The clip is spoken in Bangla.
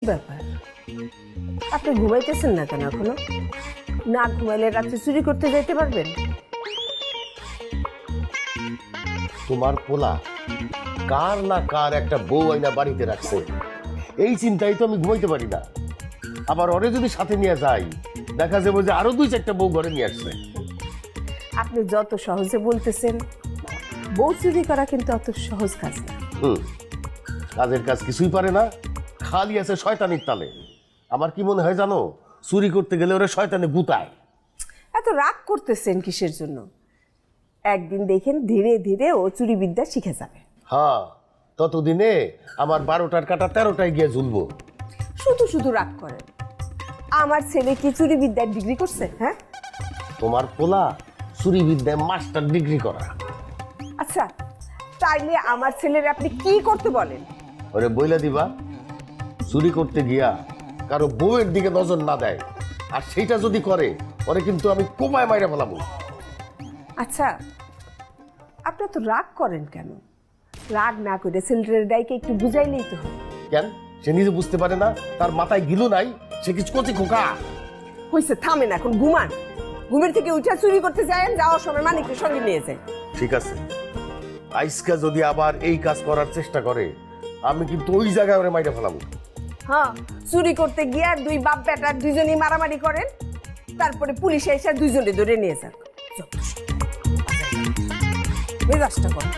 ব্যাপার, আপনি ঘুমাইতেছেন না কেন এখনো? না ঘুমাইলে রাত্রে চুরি করতে যাইতে পারবেন? তোমার পোলা কার না কার একটা বউ আইনা বাড়িতে রাখছে, এই চিন্তাই তো আমি ঘুমাইতে পারি না। আবার ওরে যদি সাথে নিয়ে যাই, দেখা যাবে যে আরো দুই চারটা বউ ঘরে নিয়ে আসছে। আপনি যত সহজে বলতেছেন, বউ চুরি করা কিন্তু অত সহজ কাজ না। কাজের কাজ কিছুই পারে না, খালি আছে শয়তানির তালে। আমার কি মনে হয় জানো, চুরি করতে গেলে ওরা শয়তানে গুতায়। এত রাগ করতেছেন কিসের জন্য? একদিন দেখেন ধীরে ধীরে ও চুরি বিদ্যা শিখে যাবে। হ্যাঁ, ততদিনে আমার 12টার কাটা 13টায় গিয়ে ঝুলবো। শুধু শুধু রাগ করেন। আমার ছেলে কি চুরি বিদ্যার ডিগ্রি করছে? হ্যাঁ, তোমার পোলা চুরি বিদ্যায় মাস্টার ডিগ্রি করা। আচ্ছা তাইলে আমার ছেলের আপনি কি করতে বলেন? ওরে বইলা দিবা, চুরি করতে গিয়া কারো বউয়ের দিকে নজর না দেয়, আর সেইটা যদি করে ওরে কিন্তু আমি কোমায় মাইরা ফেলাবো। আচ্ছা, আপনার তো রাগ করেন কেন? রাগ না করে ছেলের ডাইকে একটু বুঝাইলেই তো হয়। কেন সে নিজে বুঝতে পারে না? তার মাথায় গিলু নাই? সে কিছু করছে খোকা? হয়েছে, থামেন এখন, ঘুমান। ঘুমের থেকে উঠে চুরি করতে যায়, যাওয়ার সময় মানিকের সঙ্গে নিয়ে যায়। ঠিক আছে, আইসকা যদি আবার এই কাজ করার চেষ্টা করে, আমি কিন্তু ওই জায়গায় ওরে মাইরা ফেলাবো। হ্যাঁ, চুরি করতে গিয়ে আর দুই বাপ বেটার দুইজনই মারামারি করেন, তারপরে পুলিশ এসে দুইজনে ধরে নিয়ে যান। মেজাজটা করেন।